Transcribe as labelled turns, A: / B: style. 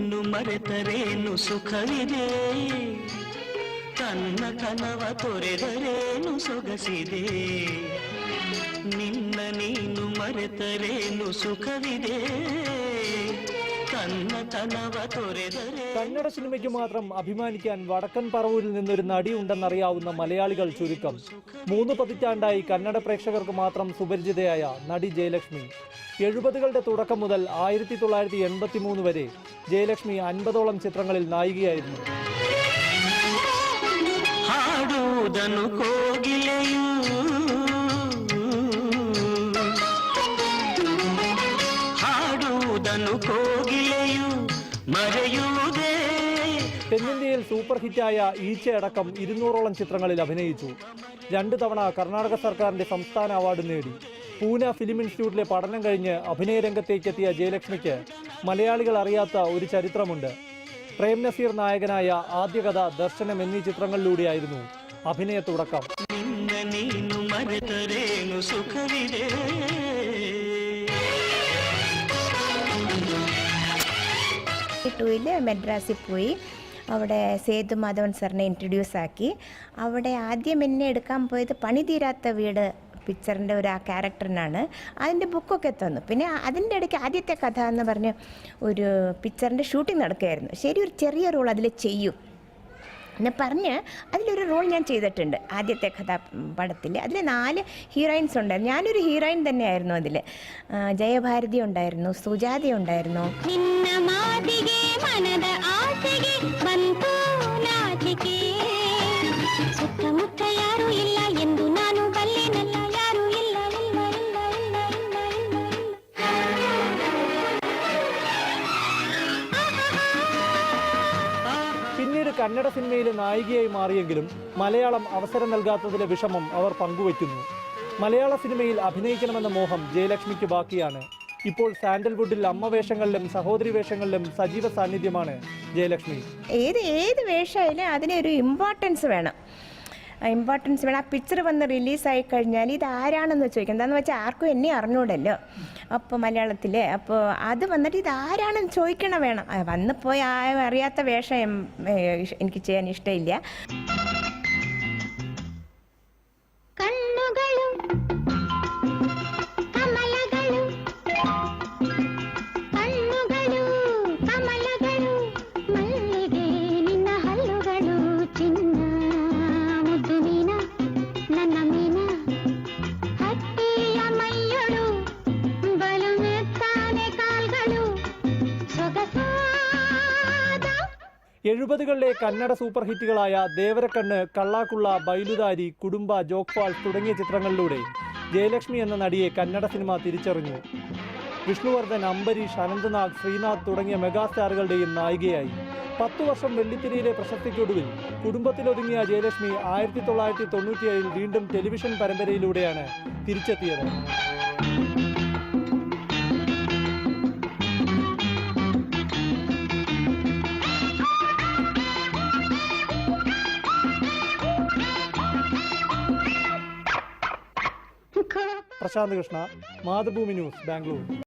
A: ನೀನು ಮರೆತರೇನು ಸುಖವಿದೆ, ತನ್ನ ಕನವ ತೊರೆದರೇನು ಸೊಗಸಿದೆ. ನಿನ್ನ ನೀನು ಮರೆತರೇನು ಸುಖವಿದೆ, തന്ന കനവ തൊരെതരെ.
B: കന്നഡ സിനിമയ്ക്ക് മാത്രം അഭിമാനിക്കാൻ വടക്കൻ പറവൂരിൽ നിന്നൊരു നടി ഉണ്ടെന്നറിയാവുന്ന മലയാളികൾ ചുരുക്കം. 3 പതിറ്റാണ്ടായി കന്നഡ പ്രേക്ഷകർക്ക് മാത്രം സുപരിചിതയായ നടി ജയലക്ഷ്മി. 70കളുടെ തുടക്കം മുതൽ 1983 വരെ ജയലക്ഷ്മി 50ഓളം ചിത്രങ്ങളിൽ നായികയായിരുന്നു.
A: ಹಾಡುವುದನ್ನು ಕೋಗಿಲೆಯೂ കോകിലയു മറയുതേ.
B: തെന്നിന്ത്യയിൽ സൂപ്പർ ഹിറ്റായ ഈച്ചയടക്കം 200ഓളം ചിത്രങ്ങളിൽ അഭിനയിച്ചു. 2 തവണ കർണാടക സർക്കാരിന്റെ സംസ്ഥാന അവാർഡ് നേടി. പൂന ഫിലിം ഇൻസ്റ്റിറ്റ്യൂട്ടിലെ പഠനം കഴിഞ്ഞ് അഭിനയ രംഗത്തേക്കെത്തിയ ജയലക്ഷ്മിക്ക് മലയാളികൾ അറിയാത്ത ഒരു ചരിത്രമുണ്ട്. പ്രേം നസീർ നായകനായ ആദ്യ കഥ, ദർശനം എന്നീ ചിത്രങ്ങളിലൂടെയായിരുന്നു അഭിനയ തുടക്കം.
C: മെഡ്രാസിൽ പോയി അവിടെ സേതു മാധവൻ സാറിനെ ഇൻട്രൊഡ്യൂസ് ആക്കി. അവിടെ ആദ്യം എന്നെ എടുക്കാൻ പോയത് പണി തീരാത്ത വീട് പിക്ചറിൻ്റെ ഒരു ആ ക്യാരക്ടറിനാണ്. അതിൻ്റെ ബുക്കൊക്കെ തന്നു. പിന്നെ അതിൻ്റെ ഇടയ്ക്ക് ആദ്യത്തെ കഥ എന്ന് പറഞ്ഞ് ഒരു പിക്ചറിൻ്റെ ഷൂട്ടിംഗ് നടക്കുകയായിരുന്നു. ശരി, ഒരു ചെറിയ റോൾ അതിൽ ചെയ്യും എന്ന് പറഞ്ഞ് അതിലൊരു റോൾ ഞാൻ ചെയ്തിട്ടുണ്ട്. ആദ്യത്തെ കഥാപടത്തിൽ അതിൽ 4 ഹീറോയിൻസ് ഉണ്ടായിരുന്നു. ഞാനൊരു ഹീറോയിൻ തന്നെയായിരുന്നു അതിൽ. ജയഭാരതി ഉണ്ടായിരുന്നു, സുജാത ഉണ്ടായിരുന്നു.
B: പിന്നീട് കന്നഡ സിനിമയിലെ നായികയായി മാറിയെങ്കിലും മലയാളം അവസരം നൽകാത്തതിലെ വിഷമം അവർ പങ്കുവയ്ക്കുന്നു. മലയാള സിനിമയിൽ അഭിനയിക്കണമെന്ന മോഹം ജയലക്ഷ്മിക്ക് ബാക്കിയാണ്. ഇപ്പോൾ സാൻഡൽവുഡിൽ അമ്മ വേഷങ്ങളിലും സഹോദരി വേഷങ്ങളിലും സജീവ സാന്നിധ്യമാണ് ജയലക്ഷ്മി.
C: ഏത് വേഷമായാലും അതിനൊരു ഇമ്പോർട്ടൻസ് വേണം. ആ പിക്ചർ വന്ന് റിലീസായി കഴിഞ്ഞാൽ ഇത് ആരാണെന്ന് ചോദിക്കും. എന്താണെന്ന് വെച്ചാൽ ആർക്കും എന്നെ അറിഞ്ഞൂടല്ലോ അപ്പോൾ മലയാളത്തിൽ. അപ്പോൾ അത് വന്നിട്ട് ഇത് ആരാണെന്ന് ചോദിക്കണം വേണം. വന്ന് പോയി അറിയാത്ത വേഷം എനിക്ക് ചെയ്യാൻ ഇഷ്ടമില്ല.
B: എഴുപതുകളിലെ കന്നഡ സൂപ്പർ ഹിറ്റുകളായ ദേവരക്കണ്ണ്, കള്ളാക്കുള്ള, ബൈലുദാരി, കുടുംബ, ജോക്ക്ഫാൾസ് തുടങ്ങിയ ചിത്രങ്ങളിലൂടെ ജയലക്ഷ്മി എന്ന നടിയെ കന്നഡ സിനിമ തിരിച്ചറിഞ്ഞു. വിഷ്ണുവർദ്ധൻ, അംബരീഷ്, അനന്തനാഗ്, ശ്രീനാഥ് തുടങ്ങിയ മെഗാസ്റ്റാറുകളുടെയും നായികയായി. 10 വർഷം വെള്ളിത്തിരയിലെ പ്രശസ്തിക്കൊടുവിൽ കുടുംബത്തിലൊതുങ്ങിയ ജയലക്ഷ്മി 1997 വീണ്ടും ടെലിവിഷൻ പരമ്പരയിലൂടെയാണ് തിരിച്ചെത്തിയത്. പ്രശാന്ത് കൃഷ്ണ, മാതൃഭൂമി ന്യൂസ്, ബാംഗ്ലൂർ.